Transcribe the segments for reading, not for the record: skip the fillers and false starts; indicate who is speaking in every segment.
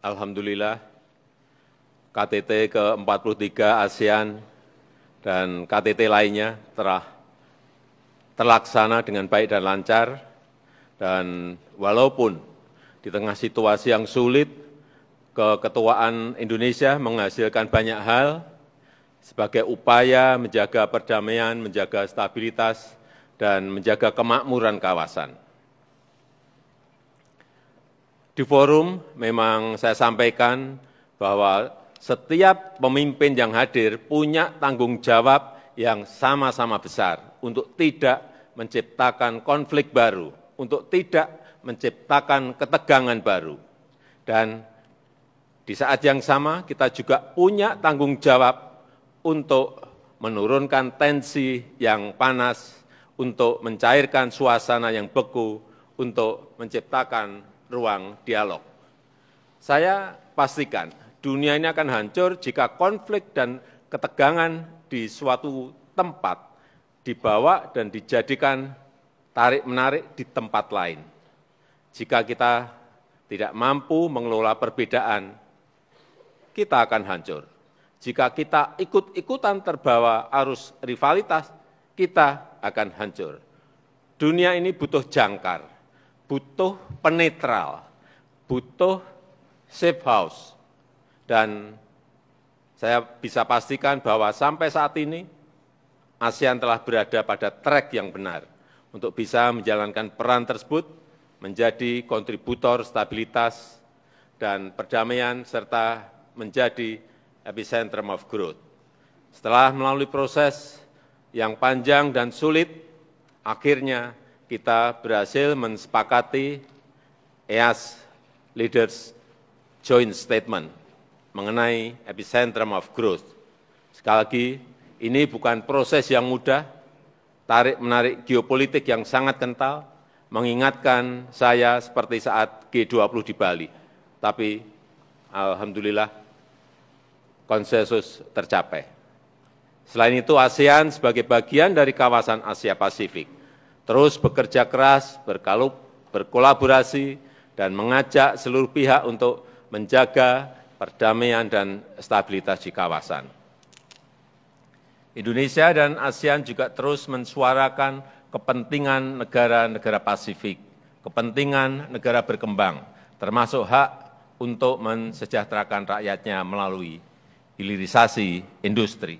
Speaker 1: Alhamdulillah, KTT ke-43 ASEAN dan KTT lainnya telah terlaksana dengan baik dan lancar, dan walaupun di tengah situasi yang sulit, keketuaan Indonesia menghasilkan banyak hal sebagai upaya menjaga perdamaian, menjaga stabilitas, dan menjaga kemakmuran kawasan. Di forum memang saya sampaikan bahwa setiap pemimpin yang hadir punya tanggung jawab yang sama-sama besar untuk tidak menciptakan konflik baru, untuk tidak menciptakan ketegangan baru. Dan di saat yang sama kita juga punya tanggung jawab untuk menurunkan tensi yang panas, untuk mencairkan suasana yang beku, untuk menciptakan ruang dialog. Saya pastikan dunia ini akan hancur jika konflik dan ketegangan di suatu tempat dibawa dan dijadikan tarik-menarik di tempat lain. Jika kita tidak mampu mengelola perbedaan, kita akan hancur. Jika kita ikut-ikutan terbawa arus rivalitas, kita akan hancur. Dunia ini butuh jangkar, butuh penetral, butuh safe house. Dan saya bisa pastikan bahwa sampai saat ini ASEAN telah berada pada track yang benar untuk bisa menjalankan peran tersebut, menjadi kontributor stabilitas dan perdamaian, serta menjadi epicentrum of growth. Setelah melalui proses yang panjang dan sulit, akhirnya kita berhasil mensepakati EAS Leaders Joint Statement mengenai epicentrum of growth. Sekali lagi, ini bukan proses yang mudah, tarik-menarik geopolitik yang sangat kental, mengingatkan saya seperti saat G20 di Bali. Tapi, alhamdulillah, konsensus tercapai. Selain itu, ASEAN sebagai bagian dari kawasan Asia Pasifik terus bekerja keras, berkolaborasi, dan mengajak seluruh pihak untuk menjaga perdamaian dan stabilitas di kawasan. Indonesia dan ASEAN juga terus mensuarakan kepentingan negara-negara Pasifik, kepentingan negara berkembang, termasuk hak untuk mensejahterakan rakyatnya melalui hilirisasi industri.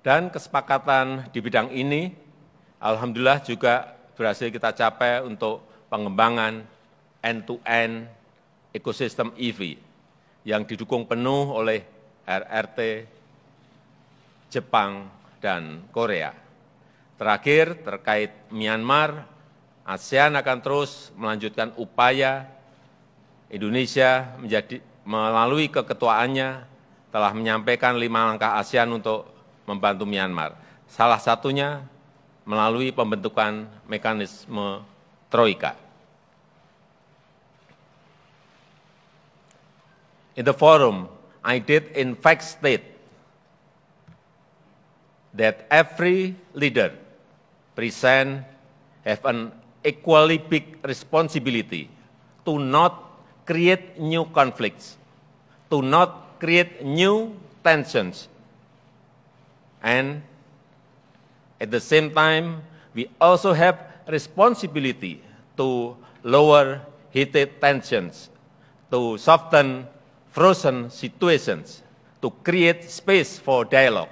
Speaker 1: Dan kesepakatan di bidang ini, alhamdulillah juga berhasil kita capai untuk pengembangan end-to-end ekosistem EV yang didukung penuh oleh RRT, Jepang, dan Korea. Terakhir, terkait Myanmar, ASEAN akan terus melanjutkan upaya Indonesia melalui keketuaannya telah menyampaikan 5 langkah ASEAN untuk membantu Myanmar. Salah satunya melalui pembentukan mekanisme Troika. In the forum, I did in fact state that every leader present have an equally big responsibility to not create new conflicts, to not create new tensions, and at the same time, we also have responsibility to lower heated tensions, to soften frozen situations, to create space for dialogue.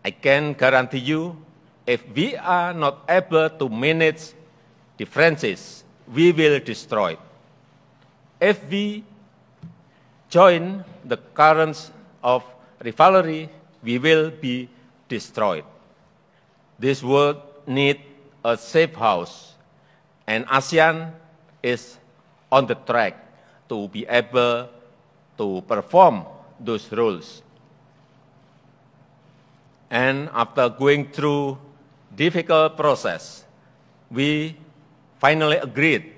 Speaker 1: I can guarantee you, if we are not able to manage differences, we will destroy. If we join the currents of rivalry, we will be destroyed. This world needs a safe house, and ASEAN is on the track to be able to perform those roles. And after going through difficult process, we finally agreed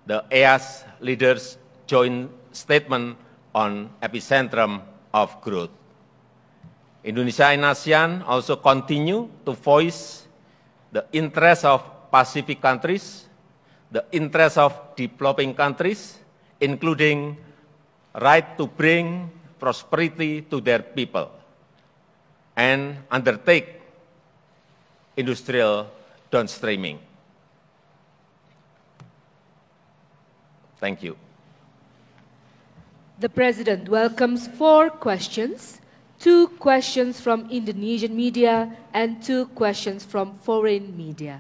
Speaker 1: the EAS Leaders Joint Statement on Epicentrum of Growth. Indonesia and ASEAN also continue to voice the interests of Pacific countries the interest of developing countries, including right to bring prosperity to their people, and undertake industrial downstreaming. Thank you.
Speaker 2: The President welcomes 4 questions, 2 questions from Indonesian media and 2 questions from foreign media.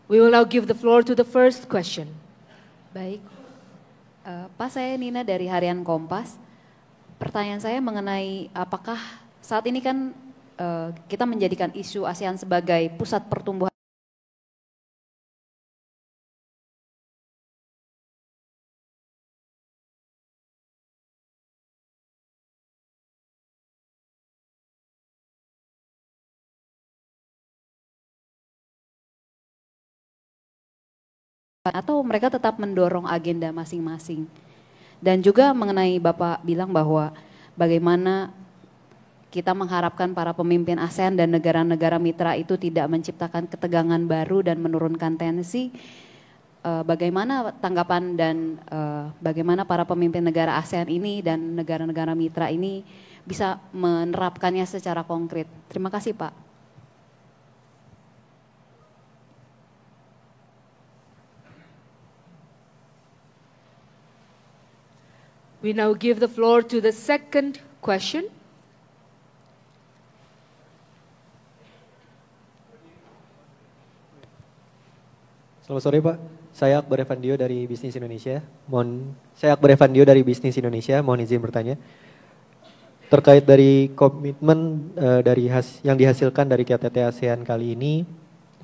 Speaker 2: We will now give the floor to the first question.
Speaker 3: Baik, Pak, saya Nina dari Harian Kompas. Pertanyaan saya mengenai apakah saat ini kan kita menjadikan isu ASEAN sebagai pusat pertumbuhan atau mereka tetap mendorong agenda masing-masing. Dan juga mengenai Bapak bilang bahwa bagaimana kita mengharapkan para pemimpin ASEAN dan negara-negara mitra itu tidak menciptakan ketegangan baru dan menurunkan tensi. Bagaimana tanggapan dan bagaimana para pemimpin negara ASEAN ini dan negara-negara mitra ini bisa menerapkannya secara konkret. Terima kasih, Pak.
Speaker 2: We now give the floor to the second question.
Speaker 4: Selamat sore, Pak. Saya Akbar Evandio dari Bisnis Indonesia. Mohon izin bertanya. Terkait dari komitmen yang dihasilkan dari KTT ASEAN kali ini,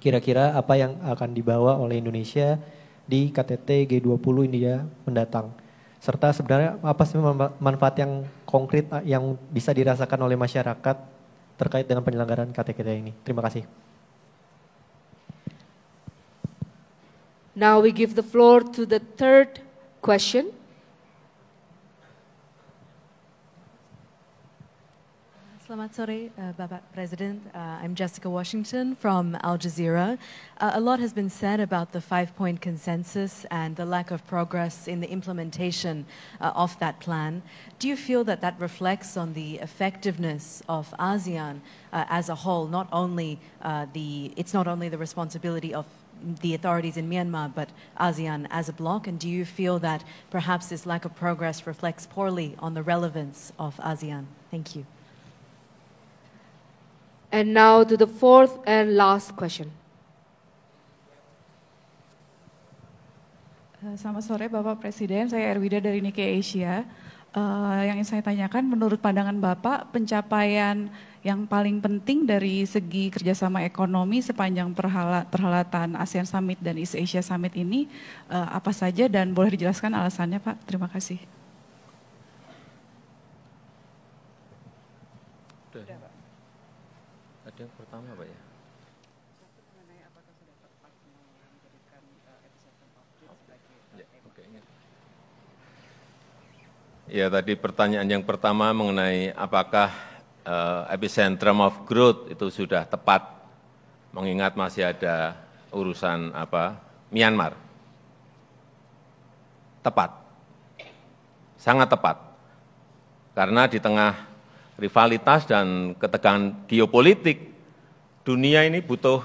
Speaker 4: kira-kira apa yang akan dibawa oleh Indonesia di KTT G20 India mendatang? Serta sebenarnya apa sih manfaat yang konkret yang bisa dirasakan oleh masyarakat terkait dengan penyelenggaraan KTT ini? Terima kasih.
Speaker 2: Now we give the floor to the third question.
Speaker 5: Selamat sore, Bapak President. I'm Jessica Washington from Al Jazeera. A lot has been said about the 5-point consensus and the lack of progress in the implementation of that plan. Do you feel that that reflects on the effectiveness of ASEAN as a whole? It's not only the responsibility of the authorities in Myanmar, but ASEAN as a bloc? And do you feel that perhaps this lack of progress reflects poorly on the relevance of ASEAN? Thank you.
Speaker 2: And now to the fourth and last question.
Speaker 6: Selamat sore Bapak Presiden, saya Erwida dari Nikkei Asia. Yang ingin saya tanyakan, menurut pandangan Bapak, pencapaian yang paling penting dari segi kerjasama ekonomi sepanjang perhelatan ASEAN Summit dan East Asia Summit ini apa saja dan boleh dijelaskan alasannya, Pak? Terima kasih.
Speaker 1: Ada yang pertama Pak ya? Ya, tadi pertanyaan yang pertama mengenai apakah epicentrum of growth itu sudah tepat, mengingat masih ada urusan Myanmar. Tepat, sangat tepat, karena di tengah rivalitas dan ketegangan geopolitik, dunia ini butuh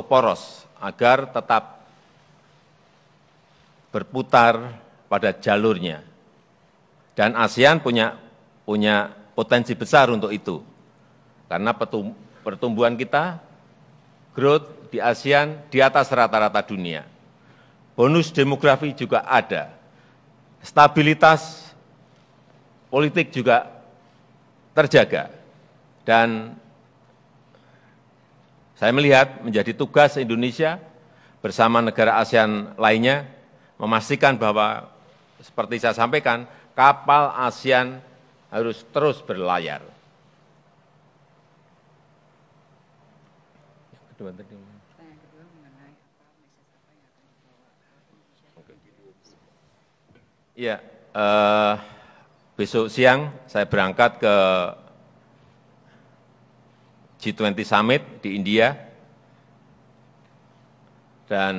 Speaker 1: poros agar tetap berputar pada jalurnya. Dan ASEAN punya potensi besar untuk itu. Karena pertumbuhan kita, growth di ASEAN di atas rata-rata dunia. Bonus demografi juga ada. Stabilitas politik juga terjaga. Dan saya melihat menjadi tugas Indonesia bersama negara ASEAN lainnya memastikan bahwa seperti saya sampaikan, kapal ASEAN harus terus berlayar. Ya, besok siang saya berangkat ke G20 Summit di India. dan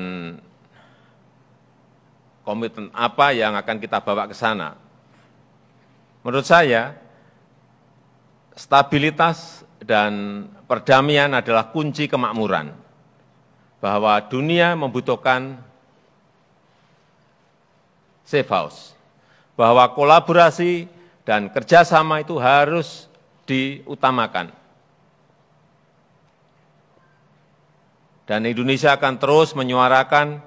Speaker 1: komitmen apa yang akan kita bawa ke sana. Menurut saya, stabilitas dan perdamaian adalah kunci kemakmuran, bahwa dunia membutuhkan safe house, bahwa kolaborasi dan kerjasama itu harus diutamakan. Dan Indonesia akan terus menyuarakan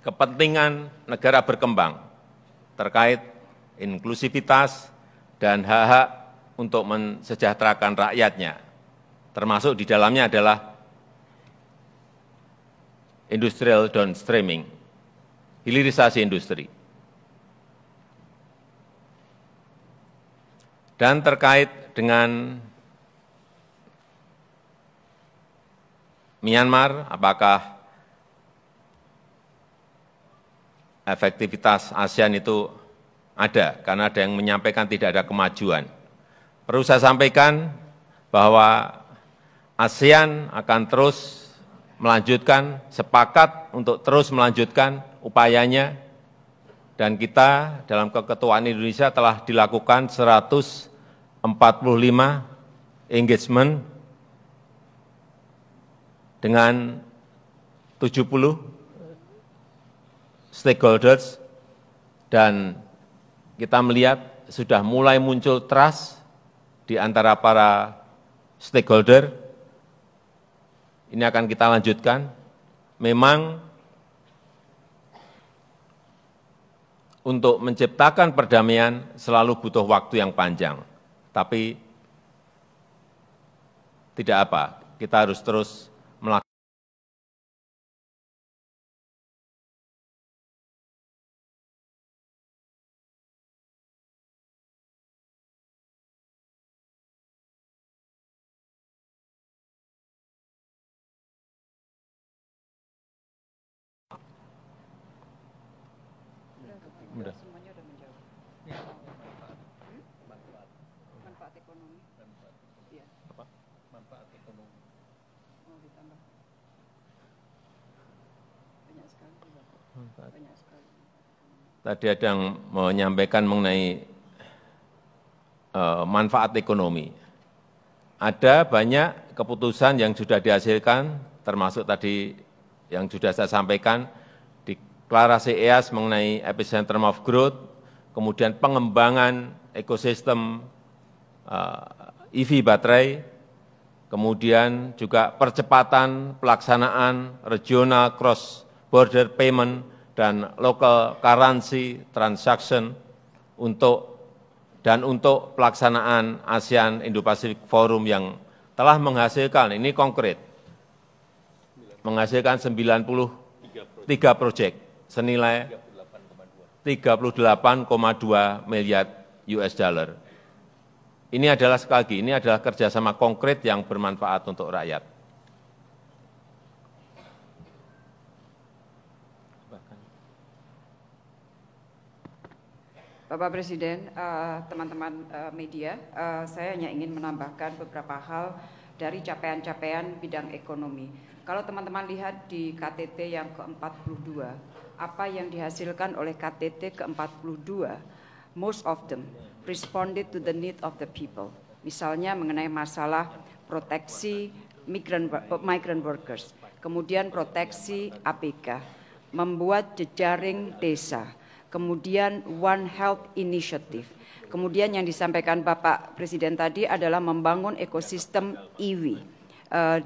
Speaker 1: kepentingan negara berkembang terkait inklusivitas dan hak-hak untuk mensejahterakan rakyatnya, termasuk di dalamnya adalah industrial downstreaming, hilirisasi industri. Dan terkait dengan Myanmar, apakah efektivitas ASEAN itu ada? Karena ada yang menyampaikan tidak ada kemajuan. Perlu saya sampaikan bahwa ASEAN akan terus melanjutkan, sepakat untuk terus melanjutkan upayanya, dan kita dalam keketuaan Indonesia telah dilakukan 145 engagement dengan 70 stakeholders, dan kita melihat sudah mulai muncul trust di antara para stakeholder. Ini akan kita lanjutkan. Memang untuk menciptakan perdamaian selalu butuh waktu yang panjang, tapi tidak apa, kita harus terus melakukan. Tadi ada yang menyampaikan mengenai manfaat ekonomi. Ada banyak keputusan yang sudah dihasilkan, termasuk tadi yang sudah saya sampaikan, deklarasi EAS mengenai epicentrum of growth, kemudian pengembangan ekosistem EV baterai, kemudian juga percepatan pelaksanaan regional cross-border payment dan local currency transaction untuk pelaksanaan ASEAN Indo-Pacific Forum yang telah menghasilkan, ini konkret, menghasilkan 93 proyek senilai 38,2 miliar US dollar. Ini adalah sekali lagi, ini adalah kerjasama konkret yang bermanfaat untuk rakyat.
Speaker 7: Bapak Presiden, teman-teman media, saya hanya ingin menambahkan beberapa hal dari capaian-capaian bidang ekonomi. Kalau teman-teman lihat di KTT yang ke-42, apa yang dihasilkan oleh KTT ke-42, most of them responded to the need of the people. Misalnya mengenai masalah proteksi migrant workers, kemudian proteksi APK, membuat jejaring desa, kemudian One Health Initiative. Kemudian yang disampaikan Bapak Presiden tadi adalah membangun ekosistem EV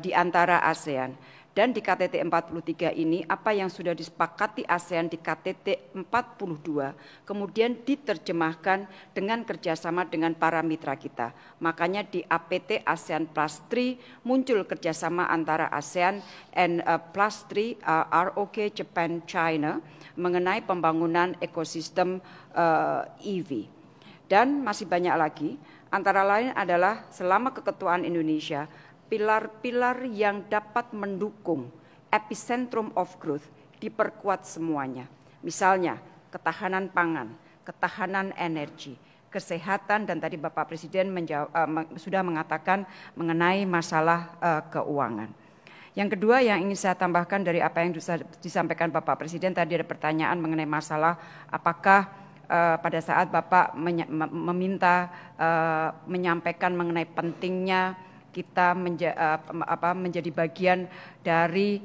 Speaker 7: di antara ASEAN. Dan di KTT 43 ini apa yang sudah disepakati ASEAN di KTT 42 kemudian diterjemahkan dengan kerjasama dengan para mitra kita. Makanya di APT ASEAN Plus 3 muncul kerjasama antara ASEAN and Plus 3 ROK Japan China mengenai pembangunan ekosistem EV. Dan masih banyak lagi, antara lain adalah selama keketuaan Indonesia, pilar-pilar yang dapat mendukung epicentrum of growth diperkuat semuanya. Misalnya ketahanan pangan, ketahanan energi, kesehatan, dan tadi Bapak Presiden sudah mengatakan mengenai masalah keuangan. Yang kedua yang ingin saya tambahkan dari apa yang disampaikan Bapak Presiden, tadi ada pertanyaan mengenai masalah apakah pada saat Bapak meminta menyampaikan mengenai pentingnya kita menjadi bagian dari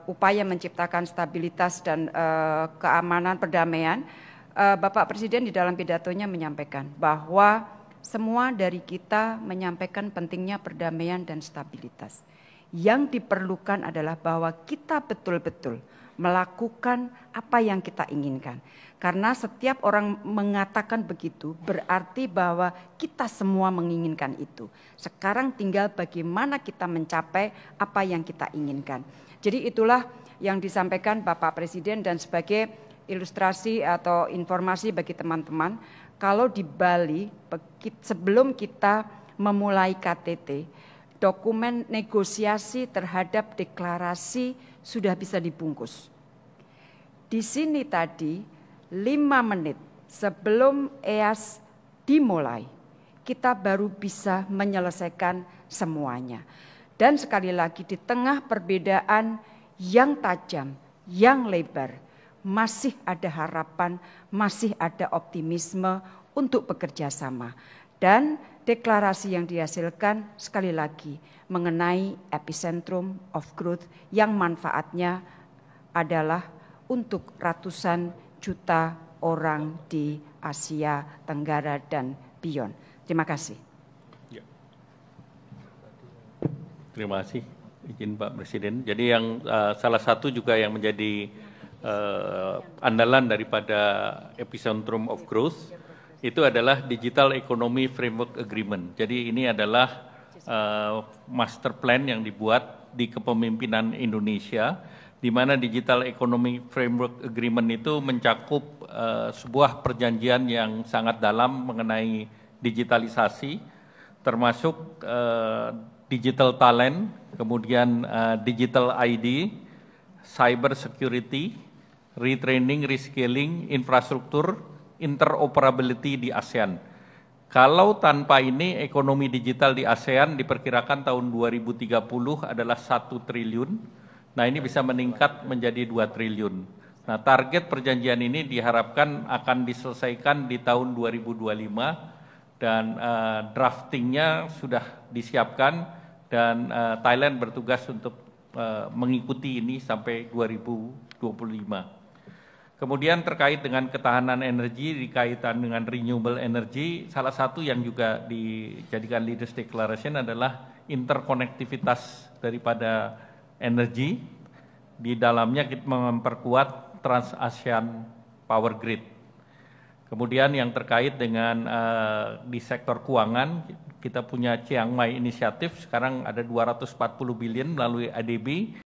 Speaker 7: upaya menciptakan stabilitas dan keamanan perdamaian, Bapak Presiden di dalam pidatonya menyampaikan bahwa semua dari kita menyampaikan pentingnya perdamaian dan stabilitas. Yang diperlukan adalah bahwa kita betul-betul melakukan apa yang kita inginkan. Karena setiap orang mengatakan begitu berarti bahwa kita semua menginginkan itu. Sekarang tinggal bagaimana kita mencapai apa yang kita inginkan. Jadi itulah yang disampaikan Bapak Presiden, dan sebagai ilustrasi atau informasi bagi teman-teman, kalau di Bali sebelum kita memulai KTT, dokumen negosiasi terhadap deklarasi sudah bisa dibungkus. Di sini tadi 5 menit sebelum EAS dimulai, kita baru bisa menyelesaikan semuanya. Dan sekali lagi di tengah perbedaan yang tajam, yang lebar, masih ada harapan, masih ada optimisme untuk bekerja sama. Dan deklarasi yang dihasilkan sekali lagi mengenai epicentrum of growth yang manfaatnya adalah untuk ratusan juta orang di Asia Tenggara dan beyond. Terima kasih.
Speaker 8: Terima kasih, izin Pak Presiden. Jadi yang salah satu juga yang menjadi andalan daripada epicentrum of growth itu adalah Digital Economy Framework Agreement. Jadi ini adalah master plan yang dibuat di kepemimpinan Indonesia, di mana Digital Economy Framework Agreement itu mencakup sebuah perjanjian yang sangat dalam mengenai digitalisasi, termasuk digital talent, kemudian digital ID, cyber security, retraining, reskilling, infrastruktur, interoperability di ASEAN. Kalau tanpa ini ekonomi digital di ASEAN diperkirakan tahun 2030 adalah 1 triliun. Nah, ini bisa meningkat menjadi 2 triliun. Nah, target perjanjian ini diharapkan akan diselesaikan di tahun 2025 dan draftingnya sudah disiapkan dan Thailand bertugas untuk mengikuti ini sampai 2025. Kemudian terkait dengan ketahanan energi, dikaitan dengan renewable energy, salah satu yang juga dijadikan Leaders Declaration adalah interkonektivitas daripada energi. Di dalamnya kita memperkuat Trans-ASEAN Power Grid. Kemudian yang terkait dengan di sektor keuangan, kita punya Chiang Mai Initiative, sekarang ada 240 billion melalui ADB.